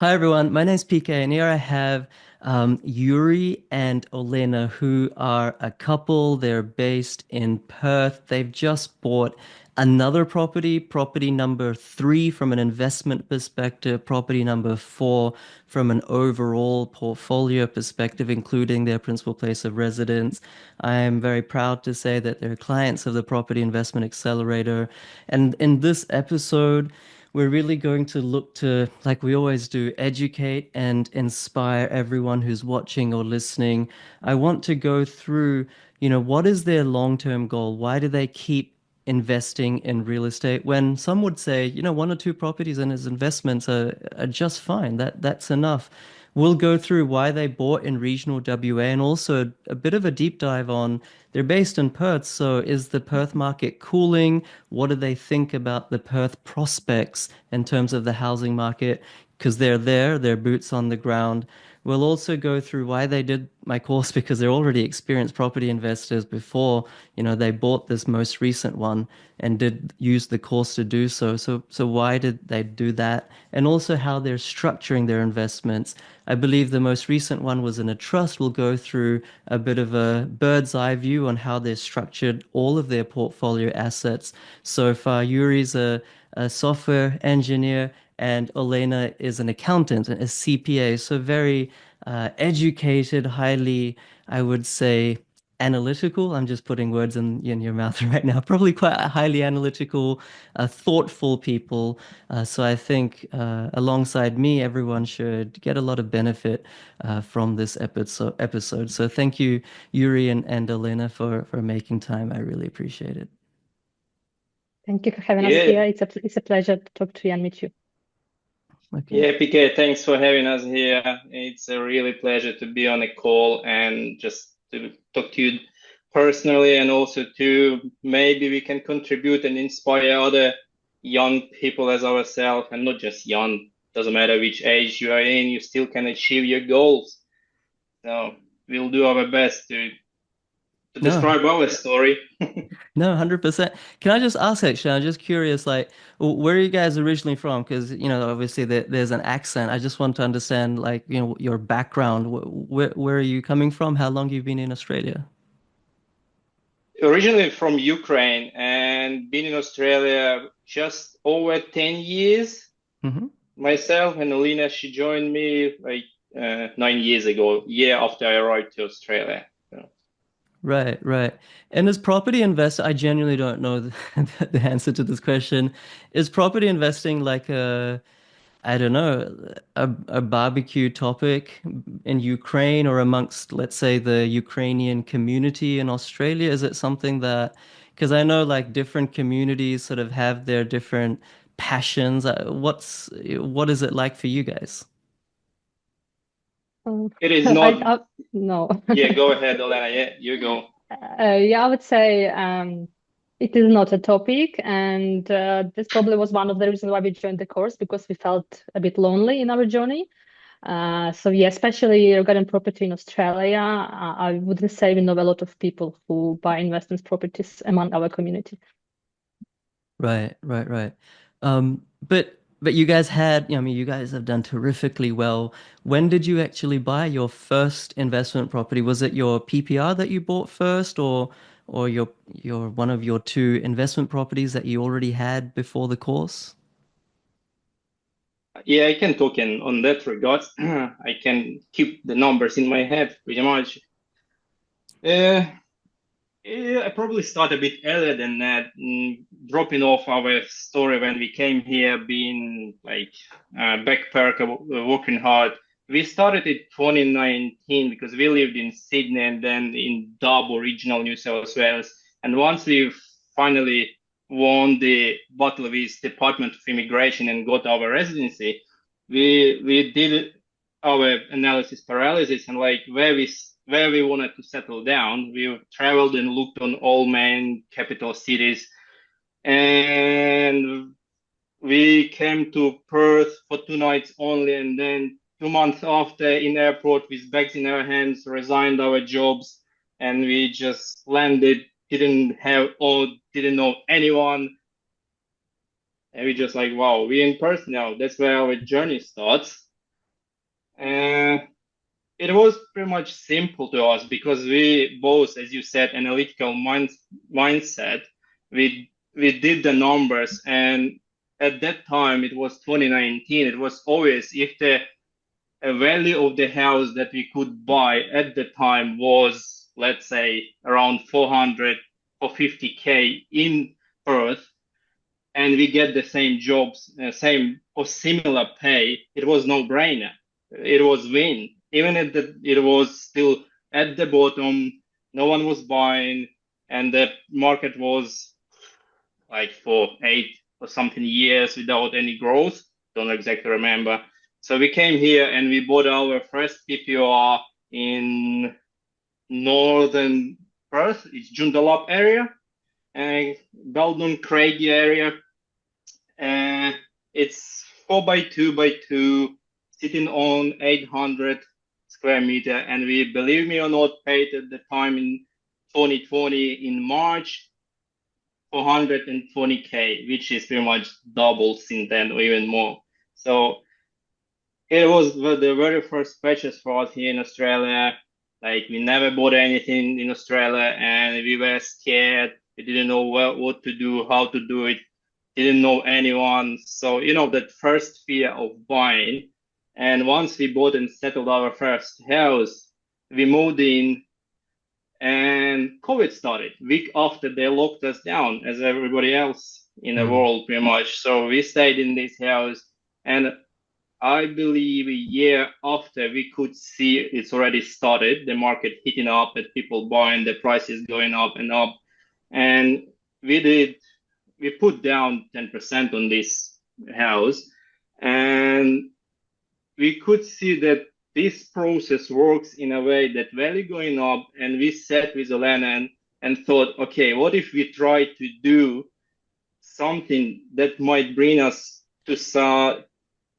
Hi everyone, my name's PK, and here I have Yuri and Olena, who are a couple. They're based in Perth. They've just bought another property, property number three from an investment perspective, property number four from an overall portfolio perspective, including their principal place of residence. I am very proud to say that they're clients of the Property Investment Accelerator. And in this episode, we're really going to look to, like we always do, educate and inspire everyone who's watching or listening. I want to go through, what is their long-term goal? Why do they keep investing in real estate when some would say, one or two properties in his investments are just fine. That's enough. We'll go through why they bought in regional WA and also a bit of a deep dive on they're based in Perth. So is the Perth market cooling? What do they think about the Perth prospects in terms of the housing market? Because they're there, they're boots on the ground. We'll also go through why they did my course because they're already experienced property investors before, they bought this most recent one and did use the course to do so. So why did they do that? And also how they're structuring their investments. I believe the most recent one was in a trust. We'll go through a bit of a bird's eye view on how they've structured all of their portfolio assets. So far, Yuri's a software engineer and Olena is an accountant, a CPA. So very educated, highly, I would say, analytical. I'm just putting words in your mouth right now. Probably quite highly analytical, thoughtful people. So I think alongside me, everyone should get a lot of benefit from this episode. So thank you, Yuri and Elena, for making time. I really appreciate it. Thank you for having us Yeah, here. It's a pleasure to talk to you and meet you. Okay. yeah, PK, thanks for having us here. It's a really pleasure to be on a call and just to talk to you personally, and also to maybe we can contribute and inspire other young people as ourselves, and not just young, doesn't matter which age you are in, you still can achieve your goals. So we'll do our best to No, describe our story. no, 100%. Can I just ask actually, I'm just curious, like, where are you guys originally from? Because, obviously there's an accent. I just want to understand, like, your background. Where are you coming from? How long you've been in Australia? Originally from Ukraine and been in Australia just over 10 years. Hmm. Myself and Alena, she joined me like 9 years ago, year after I arrived to Australia. So, Right, right. And as property investor, I genuinely don't know the answer to this question. Is property investing like I don't know, a barbecue topic in Ukraine or amongst, let's say, the Ukrainian community in Australia? Is it something that, because I know like different communities sort of have their different passions. What is it like for you guys? Um, it is I, not, I no. yeah, go ahead, Alena. Yeah, you go. Yeah, I would say it is not a topic, and this probably was one of the reasons why we joined the course because we felt a bit lonely in our journey. So yeah, especially regarding property in Australia, I wouldn't say we know a lot of people who buy investment properties among our community. Right, right, right. But you guys had, I mean, you guys have done terrifically well. When did you actually buy your first investment property? Was it your PPR that you bought first, or your one of your two investment properties that you already had before the course? Yeah, I can talk on that regard. I can keep the numbers in my head pretty much. Uh, Yeah, I probably start a bit earlier than that, dropping off our story when we came here, being like backpacker, working hard. We started in 2019 because we lived in Sydney and then in Dubbo, regional New South Wales. And once we finally won the battle with Department of Immigration and got our residency, we did our analysis paralysis and like where we wanted to settle down. We traveled and looked on all main capital cities, and we came to Perth for 2 nights only, and then 2 months after, in airport with bags in our hands, resigned our jobs, and we just landed. Didn't know anyone, and we just like, wow, we in Perth now. That's where our journey starts. Uh, it was pretty much simple to us because we both, as you said, analytical mindset. We did the numbers, and at that time it was 2019. It was always if the value of the house that we could buy at the time was, let's say, around 400 or 50K in Perth, and we get the same jobs, same or similar pay, it was no brainer. It was win. Even if it was still at the bottom, no one was buying, and the market was like for 8 or something years without any growth. Don't exactly remember. So we came here and we bought our first PPR in northern Perth. It's Joondalup area, and Baldwin Craigie area. Uh, it's 4 by 2 by 2, sitting on 800 square meter, and we, believe me or not, paid at the time in 2020 in March 420K, which is pretty much double since then or even more. So it was the very first purchase for us here in Australia. Like we never bought anything in Australia, and we were scared. We didn't know what to do, how to do it. Didn't know anyone. So that first fear of buying. And once we bought and settled our first house, we moved in, and COVID started. Week after they locked us down, as everybody else in the world, pretty much. So we stayed in this house, and I believe a year after we could see it's already started, the market heating up, and people buying, the prices going up and up. And we put down 10% on this house, and we could see that this process works in a way that value going up. And we sat with Alena and thought, okay, what if we try to do something that might bring us to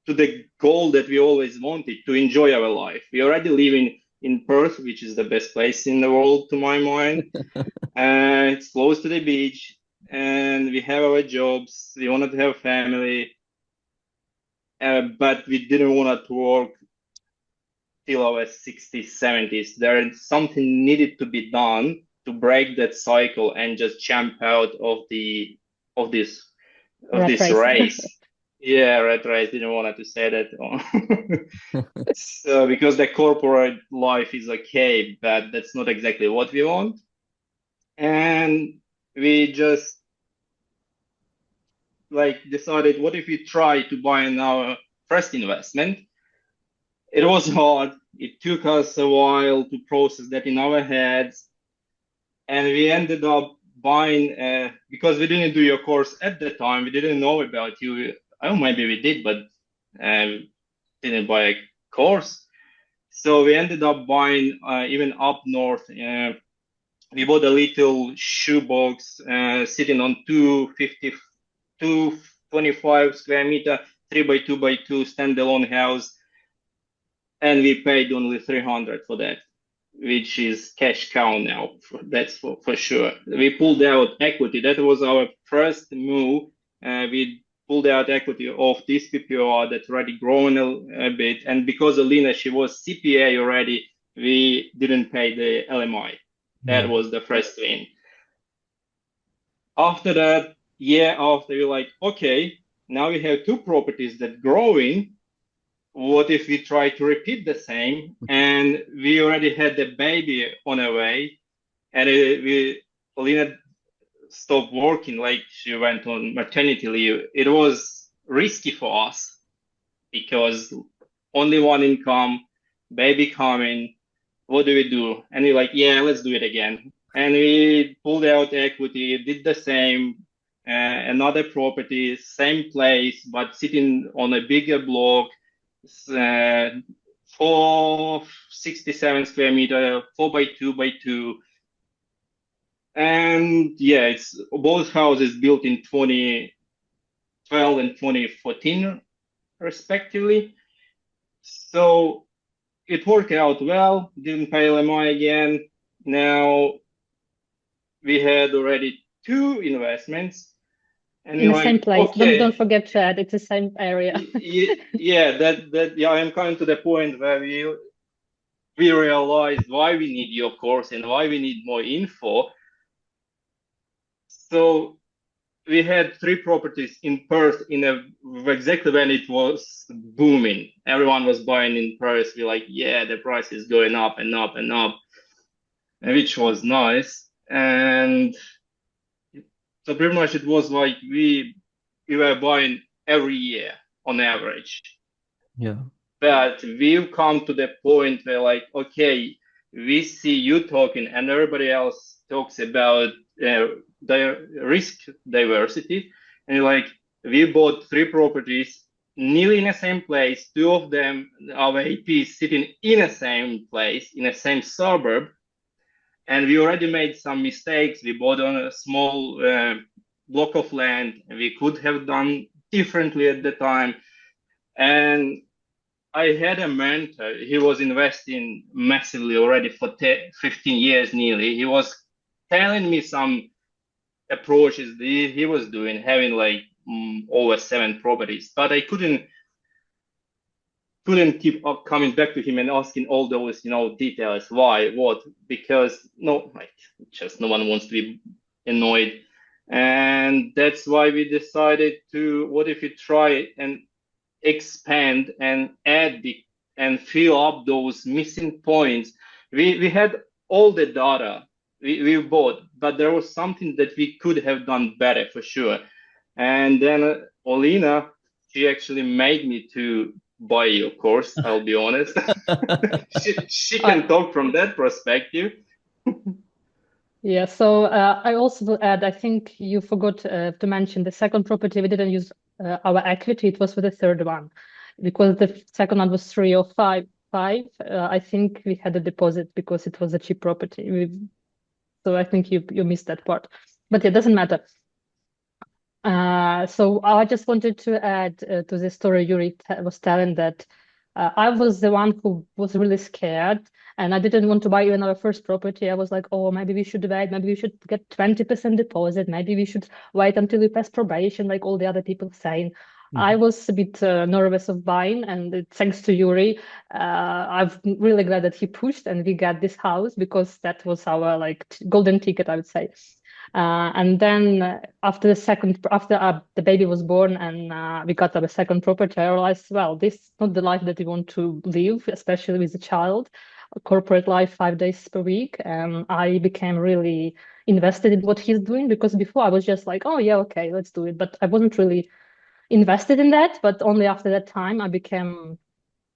the goal that we always wanted, to enjoy our life. We already live in Perth, which is the best place in the world to my mind. It's close to the beach, and we have our jobs. We wanted to have family, but we didn't want to work till our 60s, 70s. There is something needed to be done to break that cycle and just jump out of this race. Yeah, rat race. Didn't want to say that. So because the corporate life is okay, but that's not exactly what we want. And we just decided, what if we try to buy in our first investment? It was hard. It took us a while to process that in our heads. And we ended up buying, because we didn't do your course at the time. We didn't know about you. Oh, maybe we did, but didn't buy a course. So we ended up buying even up north. We bought a little shoebox sitting on 225 square meter, 3 by 2 by 2 standalone house. And we paid only 300 for that, which is cash cow now. That's for sure. We pulled out equity. That was our first move. We pulled out equity of this PPR that's already grown a bit. And because Alena, she was CPA already, we didn't pay the LMI. That was the first win. After that, year after, we're like, okay, now we have two properties that growing. What if we try to repeat the same? And we already had the baby on our way, and Alena stopped working, like she went on maternity leave. It was risky for us because only one income, baby coming. What do we do? And we're like, yeah, let's do it again. And we pulled out equity, did the same, another property, same place, but sitting on a bigger block, 467 square meter, 4 by 2 by 2. And yeah, it's both houses built in 2012 and 2014, respectively. So it worked out well, didn't pay LMI again. Now we had already two investments. And In you're the same like, place. Don't okay, forget to add it's the same area. yeah, yeah, I'm coming to the point where we realized why we need your course and why we need more info. So we had three properties in Perth exactly when it was booming. Everyone was buying in Perth. We're like, yeah, the price is going up and up and up, which was nice. And so pretty much it was like we were buying every year on average. Yeah. But we've come to the point where like, okay, we see you talking and everybody else talks about the risk diversity. And like, we bought three properties nearly in the same place. Two of them, our APs sitting in the same place, in the same suburb. And we already made some mistakes. We bought on a small block of land. We could have done differently at the time. And I had a mentor. He was investing massively already for 15 years nearly. He was telling me some approaches he was doing, having like over 7 properties. But I couldn't keep up coming back to him and asking all those, details, why, what, because no, like just no one wants to be annoyed. And that's why we decided to, what if we try and expand and add and fill up those missing points. We had all the data we bought, but there was something that we could have done better for sure. And then Olena, she actually made me to buy your course. I'll be honest. she can talk from that perspective. Yeah, so I also will add, I think you forgot to mention the second property. We didn't use our equity. It was for the third one because the second one was 305. I think we had a deposit because it was a cheap property. So I think you missed that part, but it doesn't matter. So I just wanted to add to the story Yuri was telling that I was the one who was really scared and I didn't want to buy even our first property. I was like, oh, maybe we should wait. Maybe we should get 20% deposit. Maybe we should wait until we pass probation, like all the other people saying. I was a bit nervous of buying, and thanks to Yuri, I'm really glad that he pushed and we got this house because that was our like golden ticket, I would say. And then after the baby was born and we got our second property, I realized, well, this is not the life that we want to live, especially with a child. A corporate life, 5 days per week. And I became really invested in what he's doing because before I was just like, oh yeah, okay, let's do it. But I wasn't really invested in that. But only after that time, I became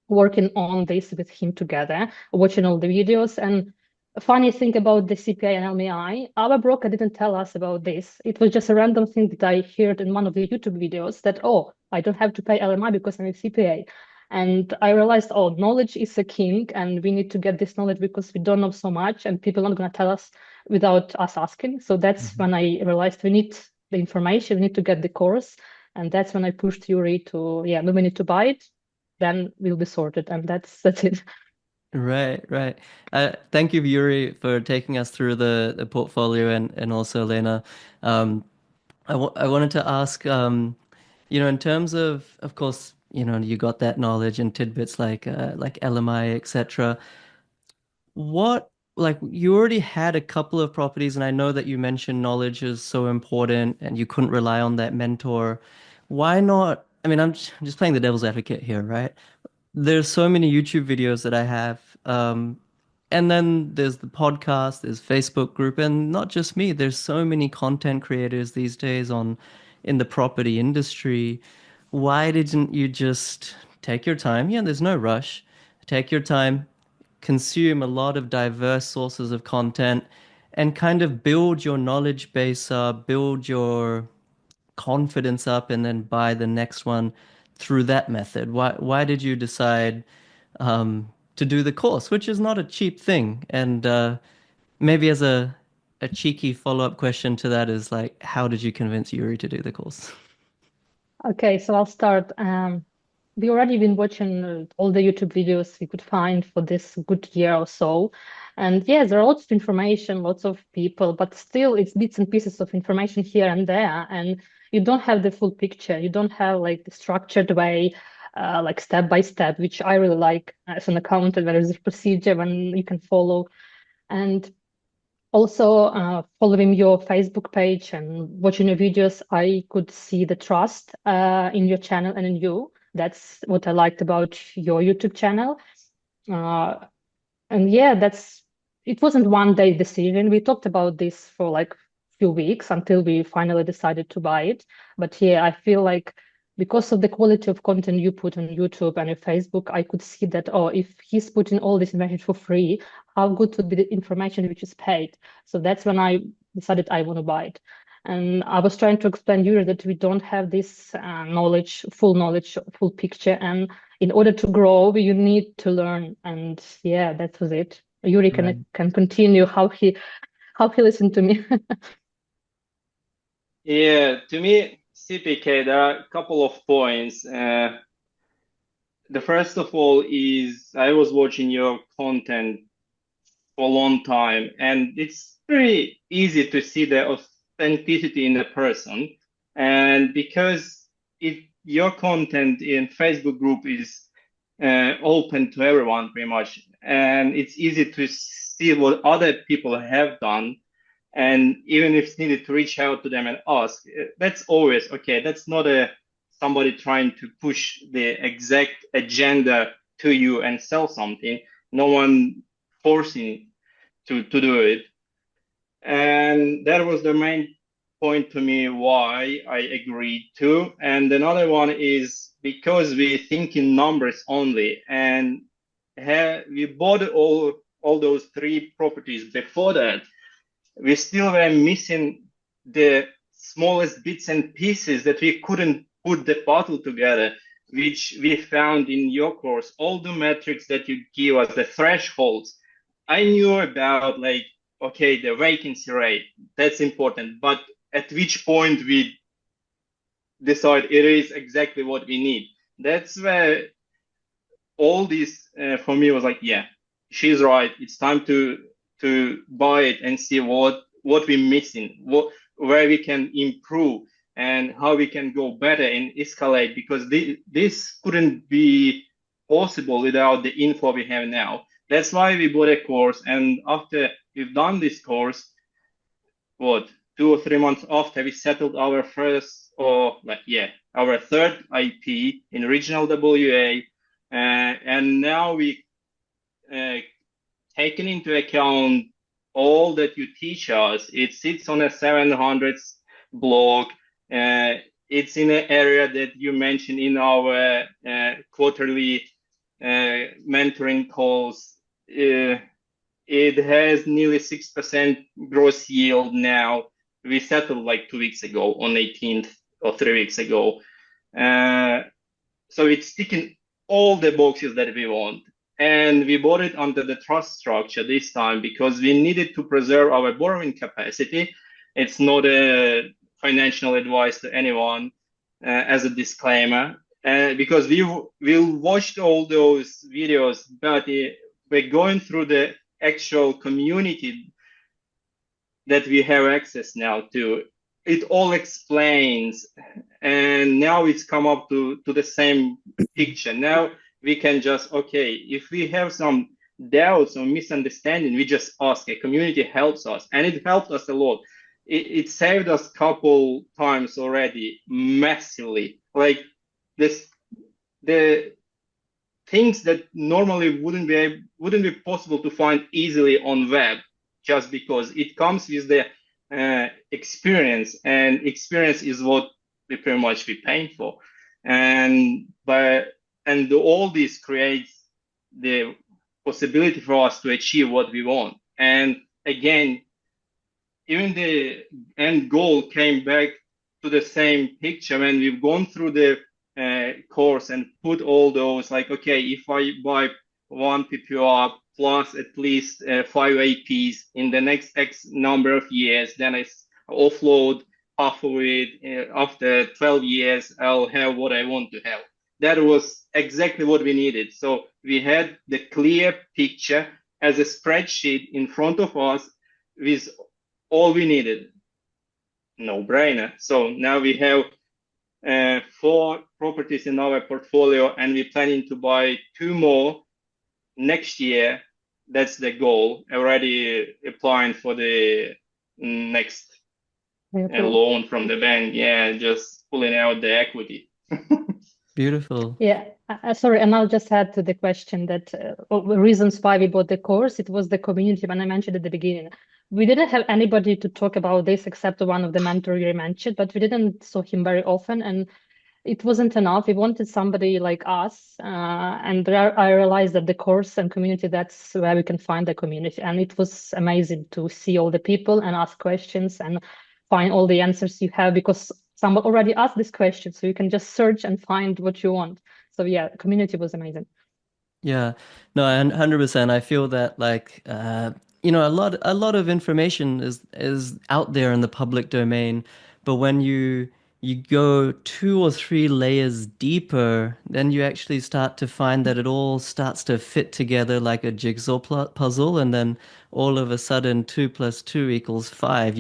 working on this with him together, watching all the videos. And a funny thing about the CPA and LMI, our broker didn't tell us about this. It was just a random thing that I heard in one of the YouTube videos that, oh, I don't have to pay LMI because I'm a CPA. And I realized, oh, knowledge is a king, and we need to get this knowledge because we don't know so much, and people are not going to tell us without us asking. So that's when I realized we need the information, we need to get the course. And that's when I pushed Yuri to, yeah, no, we need to buy it, then we'll be sorted. And that's it. Right, right. Thank you, Yuri, for taking us through the portfolio and also Lena. Um, I wanted to ask, in terms of course, you got that knowledge and tidbits like LMI, etc. What, like, you already had a couple of properties, and I know that you mentioned knowledge is so important and you couldn't rely on that mentor. Why not? I mean, I'm just playing the devil's advocate here, right? There's so many YouTube videos that I have. And then there's the podcast, there's Facebook group, and not just me. There's so many content creators these days in the property industry. Why didn't you just take your time? Yeah, there's no rush. Take your time, consume a lot of diverse sources of content, and kind of build your knowledge base up, build your confidence up, and then buy the next one through that method. Why did you decide to do the course, which is not a cheap thing? And maybe as a cheeky follow-up question to that is like, how did you convince Yuri to do the course? Okay, so I'll start. We already been watching all the YouTube videos we could find for this good year or so. And yes, there are lots of information, lots of people, but still it's bits and pieces of information here and there. And you don't have the full picture. You don't have like the structured way, like step by step, which I really like as an accountant, where there's a procedure when you can follow. And also, following your Facebook page and watching your videos, I could see the trust in your channel and in you. That's what I liked about your YouTube channel. Uh, and yeah, it wasn't one day decision. We talked about this for like few weeks until we finally decided to buy it. But yeah, I feel like because of the quality of content you put on YouTube and on Facebook, I could see that, oh, if he's putting all this information for free, how good would be the information which is paid? So that's when I decided I want to buy it. And I was trying to explain you that we don't have this knowledge, full picture. And in order to grow, you need to learn. And yeah, that was it. Yuri Right. can continue how he listened to me. Yeah, to me, CPK, there are a couple of points. The first of all is I was watching your content for a long time, and it's very easy to see the authenticity in the person. And because your content in Facebook group is open to everyone pretty much, and it's easy to see what other people have done. And even if it's needed to reach out to them and ask, that's always okay. That's not somebody trying to push the exact agenda to you and sell something. No one forcing to do it. And that was the main point to me why I agreed to. And another one is because we think in numbers only, and we bought all those three properties before that. We still were missing the smallest bits and pieces that we couldn't put the puzzle together, which we found in your course. All the metrics that you give us, the thresholds, I knew about, like, okay, the vacancy rate, that's important. But at which point we decide it is exactly what we need. That's where all this for me was like, yeah, she's right. It's time to buy it and see what we're missing, where we can improve, and how we can go better and escalate. Because this couldn't be possible without the info we have now. That's why we bought a course, and after we've done this course, what 2 or 3 months after, we settled our first, or like, yeah, our third IP in regional WA, and now we taken into account all that you teach us. It sits on a 700 block. It's in an area that you mentioned in our quarterly mentoring calls. It has nearly 6% gross yield now. We settled like 2 weeks ago on 18th, or 3 weeks ago. So it's ticking all the boxes that we want. And we bought it under the trust structure this time because we needed to preserve our borrowing capacity. It's not a financial advice to anyone, as a disclaimer, because we watched all those videos, but we're going through the actual community that we have access now to. It all explains, and now it's come up to the same picture. Now we can just, okay, if we have some doubts or misunderstanding, we just ask. A community helps us, and it helped us a lot. It saved us a couple times already, massively. Like the things that normally wouldn't be possible to find easily on web, just because it comes with the experience, and experience is what we pretty much be paying for. And all this creates the possibility for us to achieve what we want. And again, even the end goal came back to the same picture when we've gone through the course and put all those, like, okay, if I buy one PPR plus at least 5 APs in the next X number of years, then I offload half of it. After 12 years, I'll have what I want to have. That was exactly what we needed. So we had the clear picture as a spreadsheet in front of us with all we needed. no-brainer. So now we have 4 properties in our portfolio, and we're planning to buy 2 more next year. That's the goal. Already applying for the next Very cool. loan from the bank. Yeah, just pulling out the equity. Beautiful. Yeah, sorry, and I'll just add to the question that the reasons why we bought the course, it was the community when I mentioned at the beginning. We didn't have anybody to talk about this except one of the mentors you mentioned, but we didn't saw him very often, and it wasn't enough. We wanted somebody like us, and there I realized that the course and community, that's where we can find the community. And it was amazing to see all the people and ask questions and find all the answers you have because someone already asked this question, so you can just search and find what you want. So yeah, community was amazing. Yeah, no, and 100%. I feel that like a lot of information is out there in the public domain, but when you go 2 or 3 layers deeper, then you actually start to find that it all starts to fit together like a jigsaw puzzle, and then all of a sudden 2 + 2 = 5.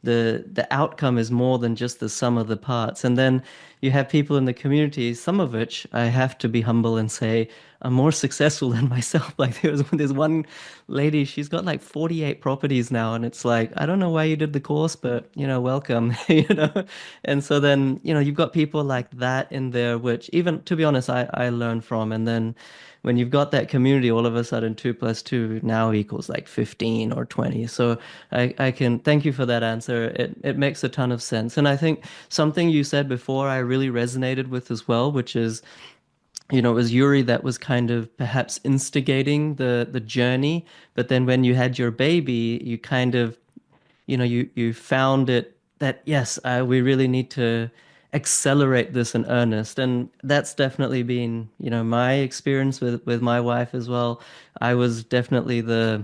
The outcome is more than just the sum of the parts, and then you have people in the community, some of which I have to be humble and say are more successful than myself. Like there's one lady, she's got like 48 properties now, and it's like, I don't know why you did the course, but welcome, And so then, you've got people like that in there, which even to be honest, I learn from. And then when you've got that community, all of a sudden 2 + 2 now equals like 15 or 20. So I can thank you for that answer. It makes a ton of sense. And I think something you said before I really resonated with as well, which is it was Yuri that was kind of perhaps instigating the journey, but then when you had your baby, you kind of you found it that yes, we really need to accelerate this in earnest, and that's definitely been my experience with my wife as well. I was definitely the,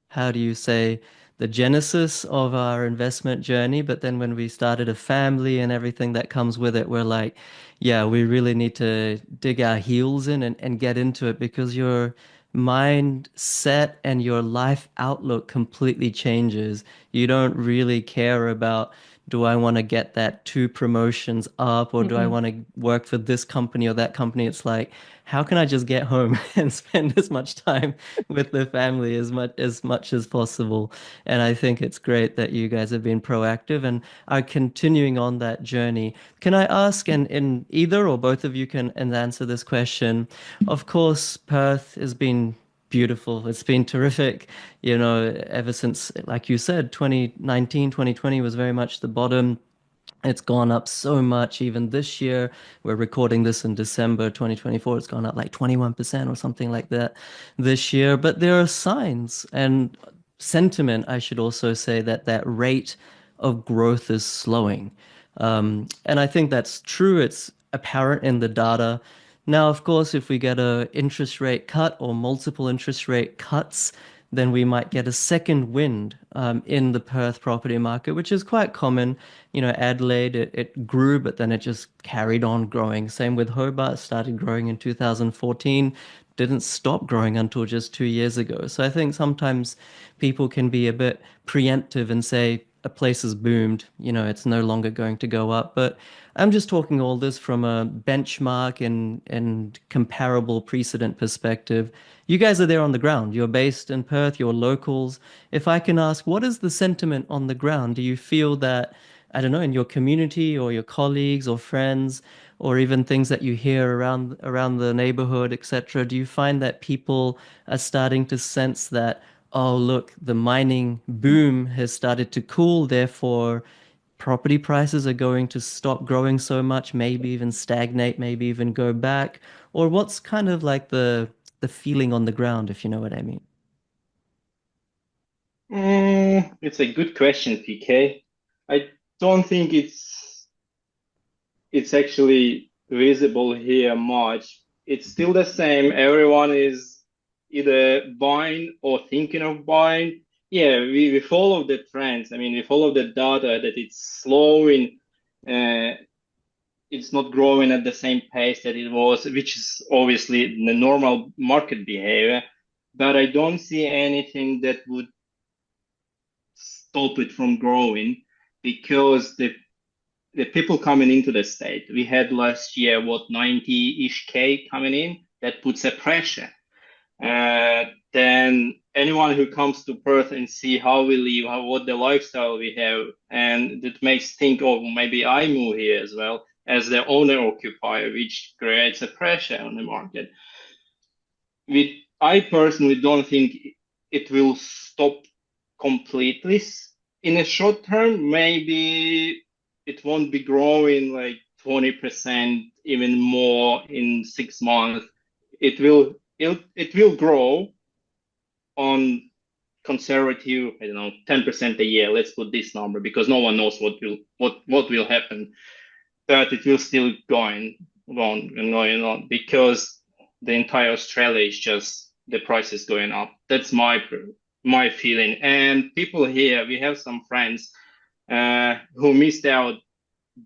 how do you say, the genesis of our investment journey, but then when we started a family and everything that comes with it, we're like, yeah, we really need to dig our heels in and get into it because your mindset and your life outlook completely changes. You don't really care about, do I want to get that 2 promotions up, or do I Mm-mm. want to work for this company or that company? It's like, how can I just get home and spend as much time with the family as much as possible? And I think it's great that you guys have been proactive and are continuing on that journey. Can I ask, and either or both of you can and answer this question? Of course, Perth has been beautiful. It's been terrific, ever since, like you said, 2019, 2020 was very much the bottom. It's gone up so much. Even this year, we're recording this in December 2024. It's gone up like 21% or something like that this year. But there are signs and sentiment, I should also say, that rate of growth is slowing. And I think that's true. It's apparent in the data. Now, of course, if we get a interest rate cut or multiple interest rate cuts, then we might get a second wind in the Perth property market, which is quite common. Adelaide, it grew, but then it just carried on growing. Same with Hobart, started growing in 2014, didn't stop growing until just 2 years ago. So I think sometimes people can be a bit preemptive and say, a place has boomed, it's no longer going to go up. But I'm just talking all this from a benchmark and comparable precedent perspective. You guys are there on the ground. You're based in Perth, you're locals. If I can ask, what is the sentiment on the ground? Do you feel that, I don't know, in your community or your colleagues or friends, or even things that you hear around the neighborhood, etc., do you find that people are starting to sense that, oh, look, the mining boom has started to cool, therefore property prices are going to stop growing so much, maybe even stagnate, maybe even go back? Or what's kind of like the feeling on the ground, if you know what I mean? It's a good question, PK. I don't think it's actually visible here much. It's still the same. Everyone is either buying or thinking of buying. Yeah, we follow the trends. I mean, we follow the data that it's slowing. Uh, it's not growing at the same pace that it was, which is obviously the normal market behavior. But I don't see anything that would stop it from growing. because the people coming into the state, we had last year, what, 90-ish K coming in, that puts a pressure. Then anyone who comes to Perth and see how we live, what the lifestyle we have, and that makes think, oh, maybe I move here as well as the owner occupier, which creates a pressure on the market. I personally don't think it will stop completely in a short term. Maybe it won't be growing like 20%, even more in 6 months. It will grow on conservative, I don't know, 10% a year. Let's put this number because no one knows what will happen. But it will still going on and going on because the entire Australia is just the price is going up. That's my feeling. And people here, we have some friends who missed out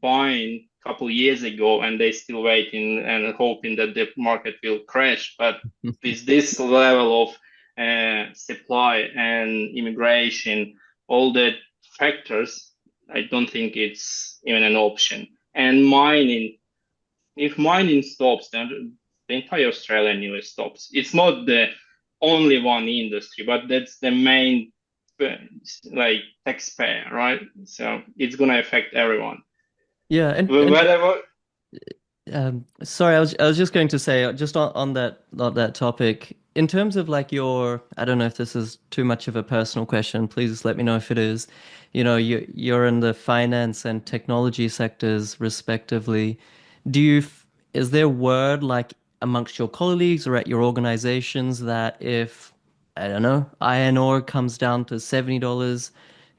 buying a couple years ago, and they still waiting and hoping that the market will crash. But with this level of supply and immigration, all the factors, I don't think it's even an option. And mining, if mining stops, then the entire Australia nearly stops. It's not the only one industry, but that's the main like taxpayer, right? So it's gonna affect everyone. Yeah, and Whatever. sorry, I was just going to say, just on that topic, in terms of like I don't know if this is too much of a personal question. Please let me know if it is. You're in the finance and technology sectors respectively. Is there word like amongst your colleagues or at your organizations that if, I don't know, iron ore comes down to $70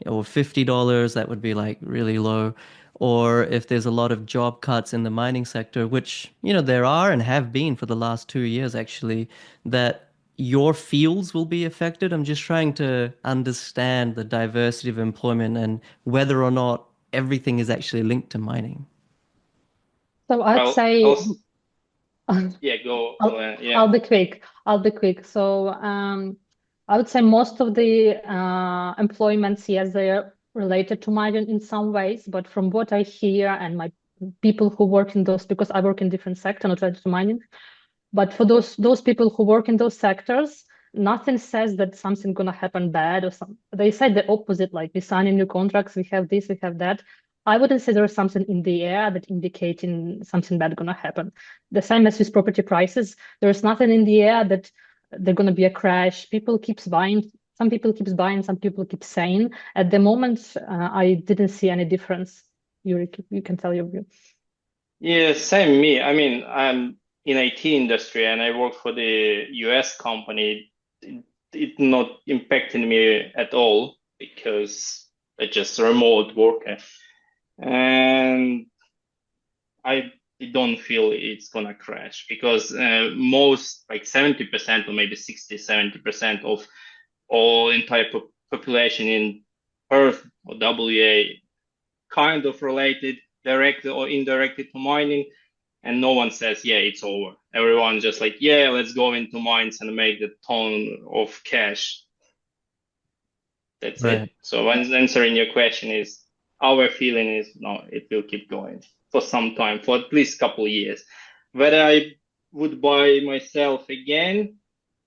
or $50, that would be like really low. Or if there's a lot of job cuts in the mining sector, which, there are and have been for the last 2 years actually, that your fields will be affected. I'm just trying to understand the diversity of employment and whether or not everything is actually linked to mining. So I'd Well, say also, yeah, go. Yeah. I'll be quick. I'll be quick. So I would say most of the employments, yes, they are related to mining in some ways. But from what I hear and my people who work in those, because I work in different sector, not related to mining, but for those people who work in those sectors, nothing says that something gonna happen bad or some. They said the opposite, like we signing new contracts, we have this, we have that. I wouldn't say there's something in the air that indicating something bad gonna happen. The same as with property prices, there's nothing in the air that there's gonna be a crash. People keeps buying. Some people keeps buying. Some people keep saying. At the moment, I didn't see any difference. You can tell your view. Yeah, same me. I mean, I'm in IT industry and I work for the US company. It not impacting me at all because I just remote worker. And I don't feel it's gonna crash because most, like 70% or maybe 60, 70% of all entire population in Perth or WA kind of related directly or indirectly to mining, and no one says, yeah, it's over. Everyone just like, yeah, let's go into mines and make the ton of cash. That's Right. it. So answering your question is, our feeling is, no, it will keep going for some time, for at least a couple of years. Whether I would buy myself again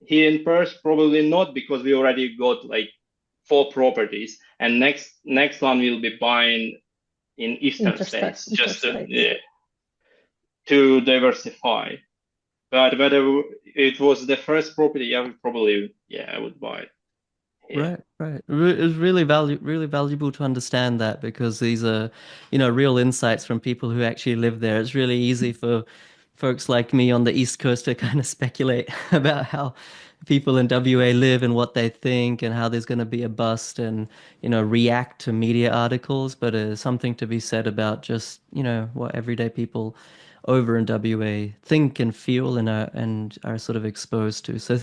here in Perth, probably not, because we already got like 4 properties, and next one we'll be buying in eastern states, just to diversify. But whether it was the first property, I would buy it. Yeah. Right. It's really valuable to understand that because these are, real insights from people who actually live there. It's really easy for folks like me on the East Coast to kind of speculate about how people in WA live and what they think and how there's going to be a bust and, react to media articles. But there's something to be said about just, what everyday people over in WA think and feel and are sort of exposed to. So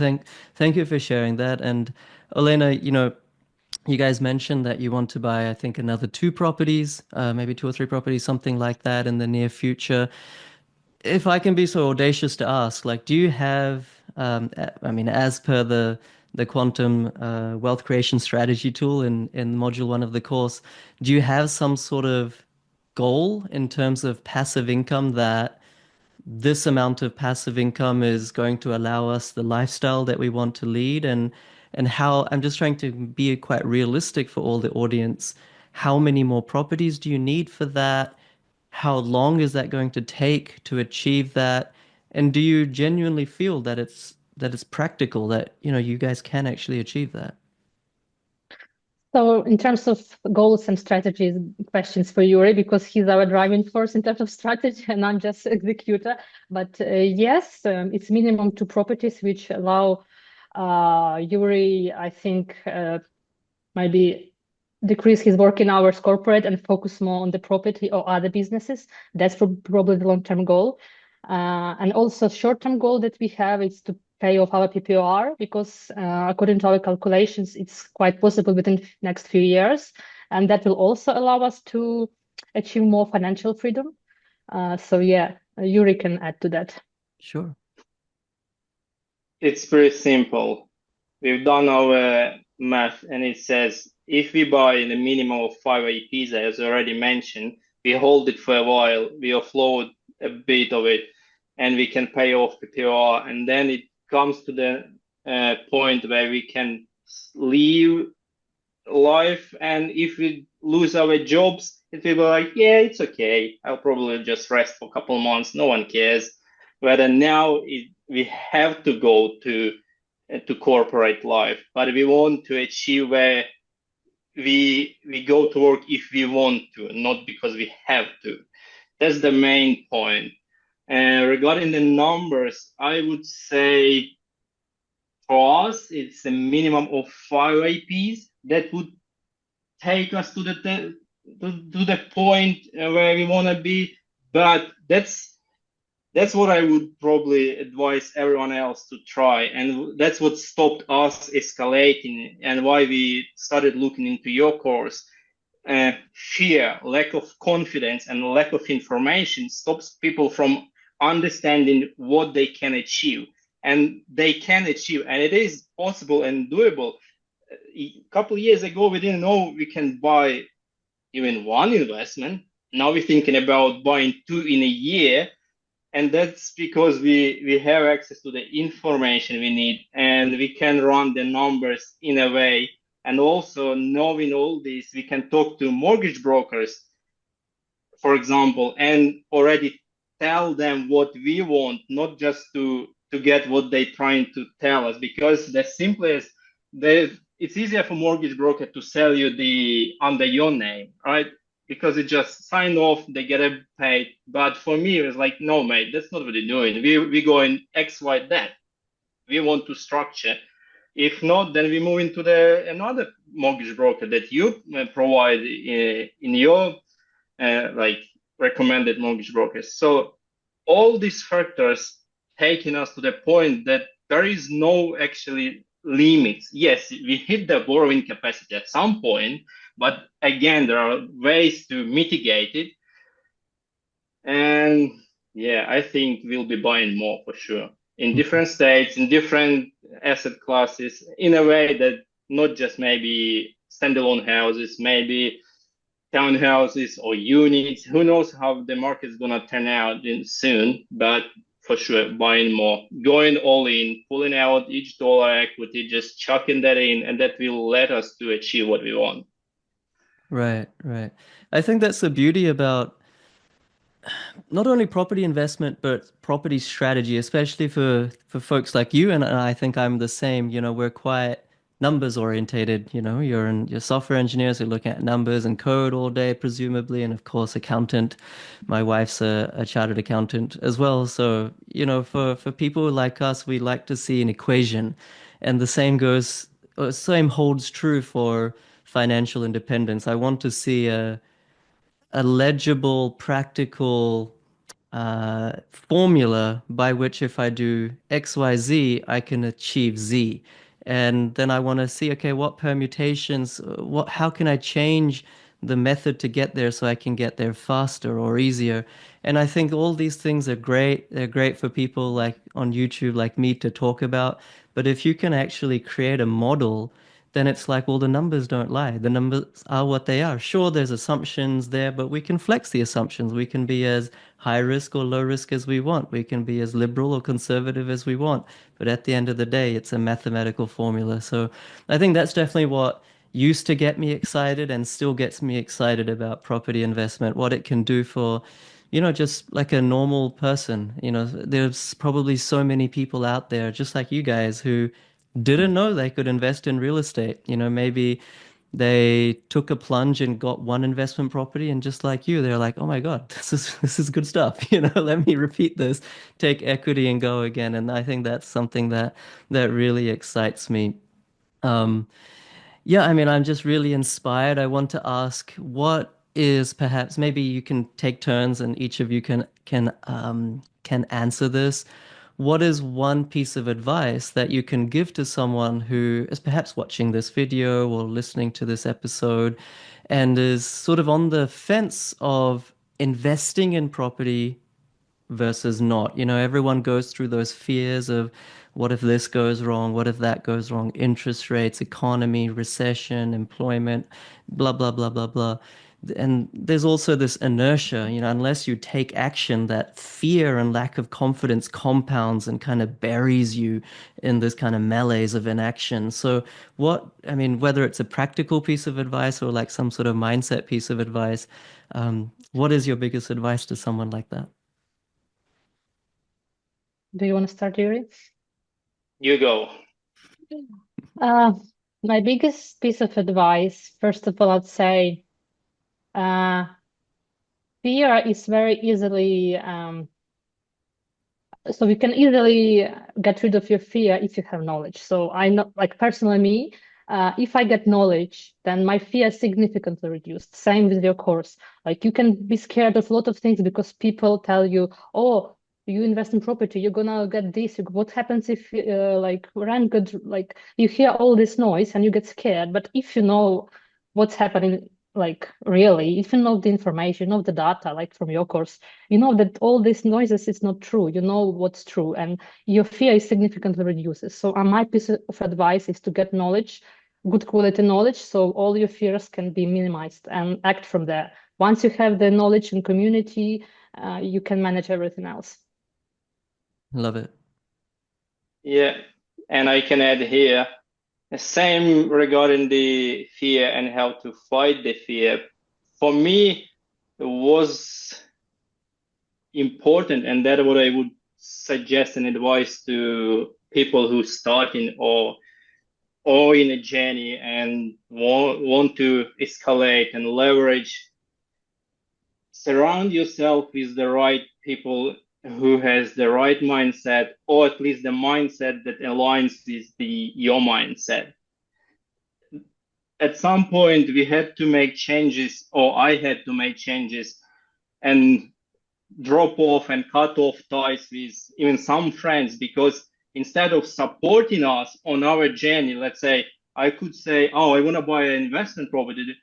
thank you for sharing that. And Alena, you guys mentioned that you want to buy, I think, another 2 properties, maybe 2 or 3 properties, something like that in the near future. If I can be so audacious to ask, like, do you have, I mean, as per the the quantum wealth creation strategy tool in module one of the course. Do you have some sort of goal in terms of passive income that this amount of passive income is going to allow us the lifestyle that we want to lead and how I'm just trying to be quite realistic for all the audience. How many more properties do you need for that? How long is that going to take to achieve that? And do you genuinely feel that it's practical that, you guys can actually achieve that? So in terms of goals and strategies, questions for Yuri, because he's our driving force in terms of strategy and I'm just executor. But yes, it's minimum two properties which allow Yuri, I think, maybe decrease his working hours corporate and focus more on the property or other businesses. That's probably the long-term goal. And also short-term goal that we have is to pay off our PPR because according to our calculations, it's quite possible within the next few years. And that will also allow us to achieve more financial freedom. So yeah, Yuri can add to that. Sure. It's pretty simple. We've done our math and it says if we buy the minimum of 5 APs, as already mentioned, we hold it for a while, we offload a bit of it, and we can pay off the PPR, and then it comes to the point where we can leave life, and if we lose our jobs, it will be like, yeah, it's okay. I'll probably just rest for a couple of months. No one cares. Whether now we have to go to corporate life, but we want to achieve where we go to work if we want to, not because we have to. That's the main point. And regarding the numbers, I would say for us, it's a minimum of 5 APs that would take us to the point where we want to be. But that's what I would probably advise everyone else to try. And that's what stopped us escalating and why we started looking into your course. Fear, lack of confidence, and lack of information stops people from understanding what they can achieve. And they can achieve, and it is possible and doable. A couple of years ago, we didn't know we can buy even one investment. Now we're thinking about buying two in a year. And that's because we have access to the information we need and we can run the numbers in a way. And also knowing all this, we can talk to mortgage brokers, for example, and already tell them what we want, not just to get what they're trying to tell us. Because the simplest, it's easier for mortgage broker to sell you the under your name, right? Because it just sign off, they get it paid. But for me, it's like, no, mate, that's not what they're doing. We go in X, Y, that. We want to structure. If not, then we move into another mortgage broker that you provide in your like recommended mortgage brokers. So all these factors taking us to the point that there is no actually limits. Yes, we hit the borrowing capacity at some point, but again, there are ways to mitigate it. And yeah, I think we'll be buying more for sure in different states, in different asset classes, in a way that not just maybe standalone houses, maybe townhouses or units. Who knows how the market is going to turn out soon, but for sure, buying more, going all in, pulling out each dollar equity, just chucking that in, and that will let us to achieve what we want. Right, right. I think that's the beauty about not only property investment, but property strategy, especially for folks like you. And I think I'm the same. We're quite numbers orientated. You're software engineers who are looking at numbers and code all day, presumably, and of course, accountant. My wife's a chartered accountant as well. So, for people like us, we like to see an equation, and same holds true for financial independence. I want to see a legible, practical formula by which if I do X, Y, Z, I can achieve Z. And then I want to see, okay, what permutations, how can I change the method to get there so I can get there faster or easier. And I think all these things are great. They're great for people like on YouTube, like me, to talk about. But if you can actually create a model, then it's like, well, the numbers don't lie. The numbers are what they are. Sure, there's assumptions there, but we can flex the assumptions. We can be as high risk or low risk as we want. We can be as liberal or conservative as we want. But at the end of the day, it's a mathematical formula. So I think that's definitely what used to get me excited and still gets me excited about property investment, what it can do for, just like a normal person. There's probably so many people out there, just like you guys, who didn't know they could invest in real estate. Maybe they took a plunge and got one investment property, and just like you, they're like, "Oh my God, this is good stuff." Let me repeat this, take equity and go again. And I think that's something that really excites me. Um, yeah, I mean, I'm just really inspired. I want to ask, what is perhaps, maybe you can take turns and each of you can answer this. What is one piece of advice that you can give to someone who is perhaps watching this video or listening to this episode and is sort of on the fence of investing in property versus not? Everyone goes through those fears of, what if this goes wrong? What if that goes wrong? Interest rates, economy, recession, employment, blah, blah, blah, blah, blah. And there's also this inertia, unless you take action, that fear and lack of confidence compounds and kind of buries you in this kind of malaise of inaction. So I mean, whether it's a practical piece of advice or like some sort of mindset piece of advice, what is your biggest advice to someone like that? Do you want to start, Yuri? You go. Uh, my biggest piece of advice, first of all, I'd say uh, fear is very easily so you can easily get rid of your fear if you have knowledge. So I know, like personally me, if I get knowledge, then my fear is significantly reduced. Same with your course. Like you can be scared of a lot of things because people tell you, oh, you invest in property, you're gonna get this. What happens if like rent good? Like you hear all this noise and you get scared. But if you know what's happening, like really, if you know the information, you know the data, like from your course, you know that all these noises is not true. You know what's true, and your fear is significantly reduces. So my piece of advice is to get knowledge, good quality knowledge, so all your fears can be minimized and act from there. Once you have the knowledge and community, you can manage everything else. Love it. Yeah, and I can add here, the same regarding the fear and how to fight the fear. For me, it was important, and that's what I would suggest and advise to people who starting or in a journey and want to escalate and leverage. Surround yourself with the right people who has the right mindset, or at least the mindset that aligns with your mindset. At some point, we had to make changes, or I had to make changes, and drop off and cut off ties with even some friends, because instead of supporting us on our journey, let's say I could say, oh, I want to buy an investment property.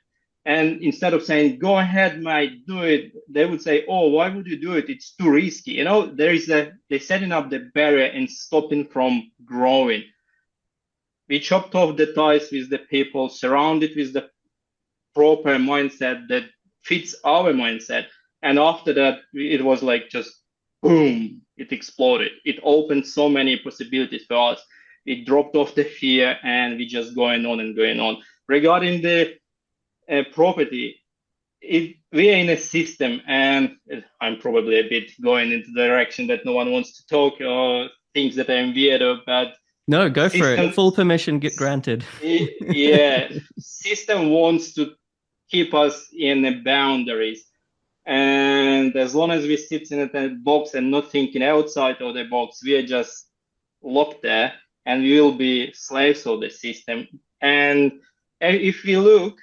And instead of saying, go ahead, mate, do it, they would say, oh, why would you do it? It's too risky. They're setting up the barrier and stopping from growing. We chopped off the ties with the people, surrounded with the proper mindset that fits our mindset. And after that, it was like just boom, it exploded. It opened so many possibilities for us. It dropped off the fear, and we just going on and going on. Regarding the property, we are in a system, and I'm probably a bit going into the direction that no one wants to talk or things that I'm weird of, but No, go for it. system, Full permission get granted. yeah, system wants to keep us in the boundaries. And as long as we sit in a box and not thinking outside of the box, we are just locked there, and we will be slaves of the system. And if we look,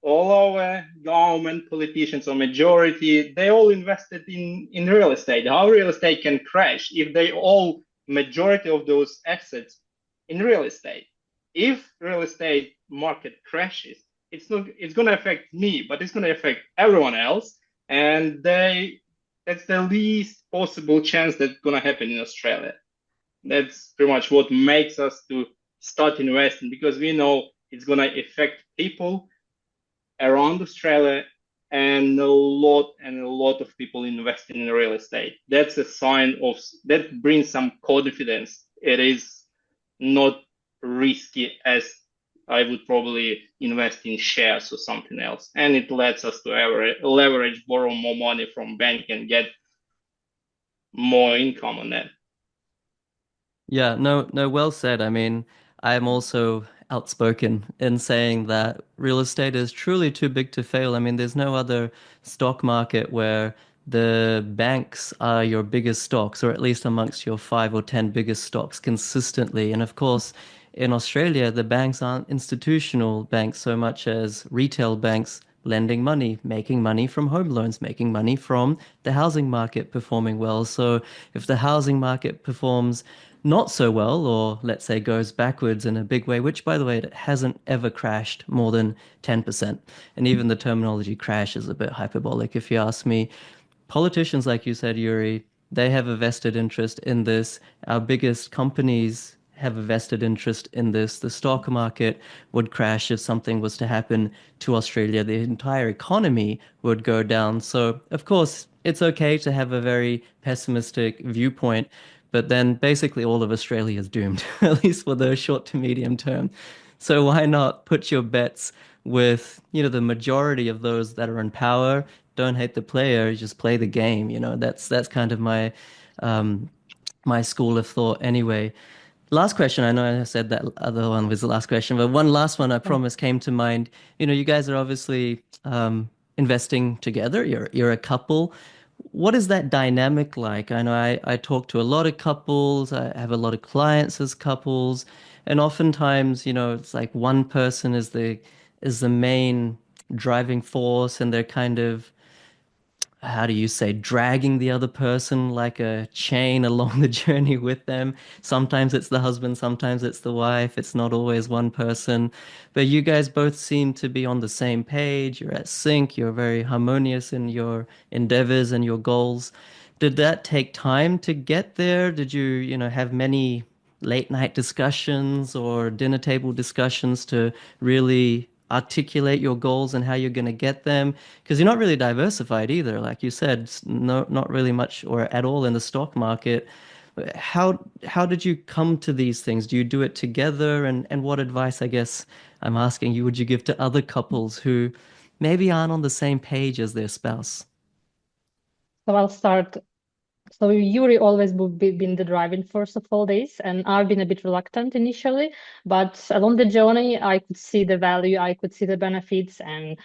all our government politicians or majority, they all invested in real estate. How real estate can crash if they all majority of those assets in real estate? If real estate market crashes, it's going to affect me, but it's going to affect everyone else. And that's the least possible chance that's going to happen in Australia. That's pretty much what makes us to start investing, because we know it's going to affect people around Australia, and a lot of people investing in real estate. That's a sign of that brings some confidence. It is not risky as I would probably invest in shares or something else, and it lets us to leverage, borrow more money from bank and get more income on that. Yeah, no, no, well said. I mean, I'm also outspoken in saying that real estate is truly too big to fail. I mean, there's no other stock market where the banks are your biggest stocks, or at least amongst your 5 or 10 biggest stocks consistently. And of course, in Australia, the banks aren't institutional banks so much as retail banks lending money, making money from home loans, making money from the housing market performing well. So if the housing market performs not so well, or let's say goes backwards in a big way, which by the way, it hasn't ever crashed more than 10%. And even the terminology crash is a bit hyperbolic, if you ask me. Politicians, like you said, Yuri, they have a vested interest in this. Our biggest companies have a vested interest in this. The stock market would crash if something was to happen to Australia. The entire economy would go down. So, of course, it's okay to have a very pessimistic viewpoint, but then basically all of Australia is doomed, at least for the short to medium term. So why not put your bets with, the majority of those that are in power? Don't hate the player, just play the game. That's kind of um, my school of thought anyway. Last question. I know I said that other one was the last question, but one last one I promise came to mind. You guys are obviously investing together. You're a couple. What is that dynamic like? I know I talk to a lot of couples. I have a lot of clients as couples, and oftentimes, it's like one person is the main driving force, and they're kind of, how do you say, dragging the other person like a chain along the journey with them. Sometimes it's the husband, sometimes it's the wife. It's not always one person. But you guys both seem to be on the same page. You're at sync. You're very harmonious in your endeavors and your goals. Did that take time to get there? Did you, have many late night discussions or dinner table discussions to really articulate your goals and how you're going to get them? Because you're not really diversified either, like you said, no, not really much or at all in the stock market. How did you come to these things? Do you do it together? And what advice, I guess I'm asking you, would you give to other couples who maybe aren't on the same page as their spouse? So I'll start. So Yuri always been the driving force of all this, and I've been a bit reluctant initially, but along the journey, I could see the value, I could see the benefits, and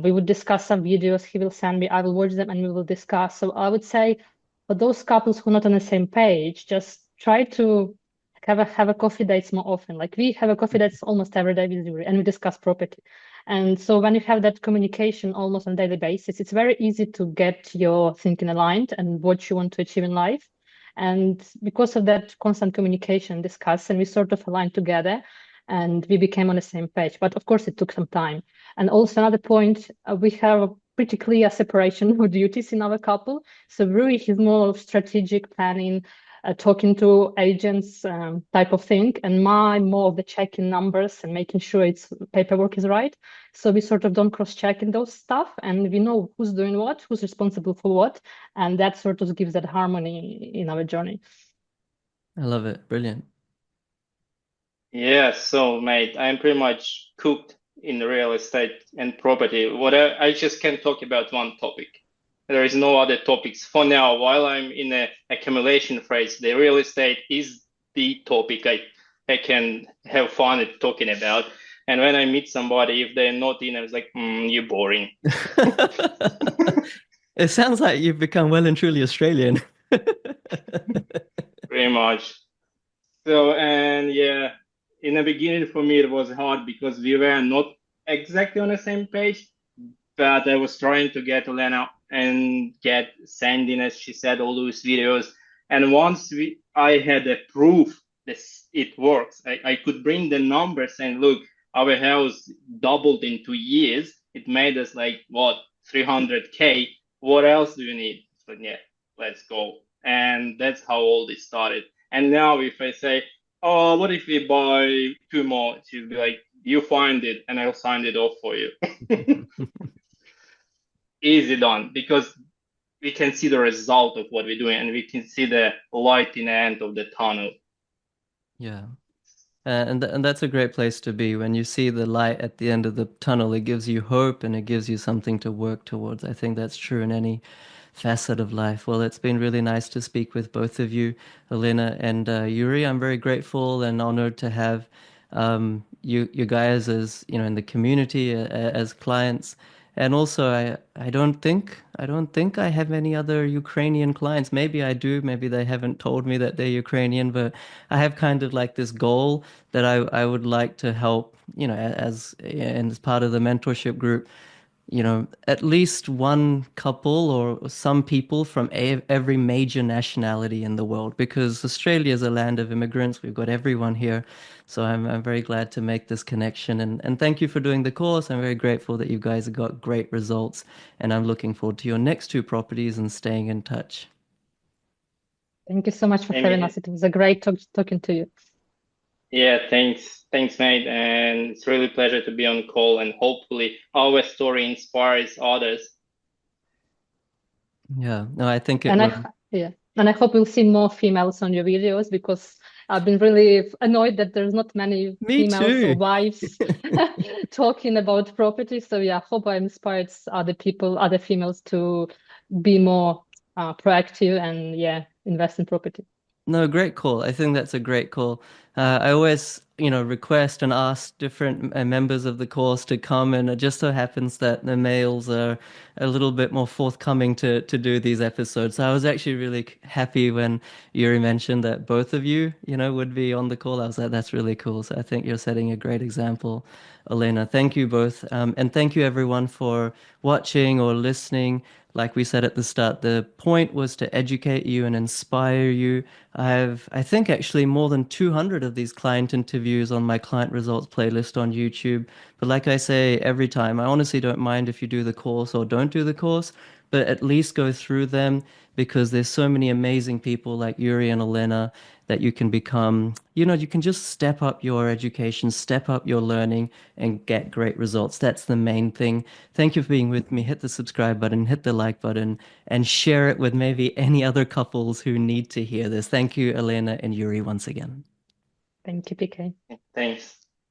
we would discuss some videos he will send me. I will watch them, and we will discuss. So I would say for those couples who are not on the same page, just try to have a coffee dates more often. Like we have a coffee dates almost every day with Yuri, and we discuss property. And so when you have that communication almost on a daily basis, it's very easy to get your thinking aligned and what you want to achieve in life. And because of that constant communication, discuss, and we sort of aligned together and we became on the same page. But of course, it took some time. And also another point, we have a pretty clear separation of duties in our couple. So really, he's more of strategic planning, talking to agents type of thing, and my more of the checking numbers and making sure its paperwork is right. So we sort of don't cross-check in those stuff, and we know who's doing what, who's responsible for what, and that sort of gives that harmony in our journey. I love it. Brilliant. Yeah, so mate, I'm pretty much cooked in real estate and property. What I just can talk about one topic. There is no other topics for now. While I'm in a accumulation phase, the real estate is the topic I can have fun at talking about. And when I meet somebody, if they're not in, I was like, you're boring. It sounds like you've become well and truly Australian. Pretty much. So, and yeah, in the beginning for me, it was hard because we were not exactly on the same page, but I was trying to get Alena and get sending, as she said, all those videos. And once I had a proof that it works, I could bring the numbers and look, our house doubled in 2 years. It made us like what 300K. What else do you need? So yeah, let's go. And that's how all this started. And now if I say, oh, what if we buy two more? She'll be like, you find it, and I'll sign it off for you. Easy done, because we can see the result of what we're doing, and we can see the light in the end of the tunnel. Yeah. And that's a great place to be. When you see the light at the end of the tunnel, it gives you hope and it gives you something to work towards. I think that's true in any facet of life. Well, it's been really nice to speak with both of you, Alena and Yuri. I'm very grateful and honored to have you guys as in the community as clients. And also, I don't think I have any other Ukrainian clients. Maybe I do. Maybe they haven't told me that they're Ukrainian, but I have kind of like this goal that I would like to help, as and as part of the mentorship group, at least one couple or some people from every major nationality in the world, because Australia is a land of immigrants. We've got everyone here. So I'm very glad to make this connection. And thank you for doing the course. I'm very grateful that you guys have got great results. And I'm looking forward to your next two properties and staying in touch. Thank you so much for having us. It was a great talking to you. Yeah, thanks, mate. And it's really a pleasure to be on the call. And hopefully, our story inspires others. Yeah, no, I think it And will. and I hope we'll see more females on your videos, because I've been really annoyed that there's not many Me females or too. wives talking about property. So yeah, I hope I inspired other people, other females, to be more proactive and invest in property. No, great call. I think that's a great call. I always, request and ask different members of the course to come, and it just so happens that the males are a little bit more forthcoming to do these episodes. So I was actually really happy when Yuri mentioned that both of you, would be on the call. I was like, that's really cool. So I think you're setting a great example, Alena. Thank you both. And thank you everyone for watching or listening. Like we said at the start, the point was to educate you and inspire you. I think, actually more than 200 of these client interviews on my client results playlist on YouTube. But like I say every time, I honestly don't mind if you do the course or don't do the course, but at least go through them, because there's so many amazing people like Yuri and Elena that you can become. You can just step up your education, step up your learning, and get great results. That's the main thing. Thank you for being with me. Hit the subscribe button, hit the like button, and share it with maybe any other couples who need to hear this. Thank you, Elena and Yuri, once again. Thank you, PK. Thanks.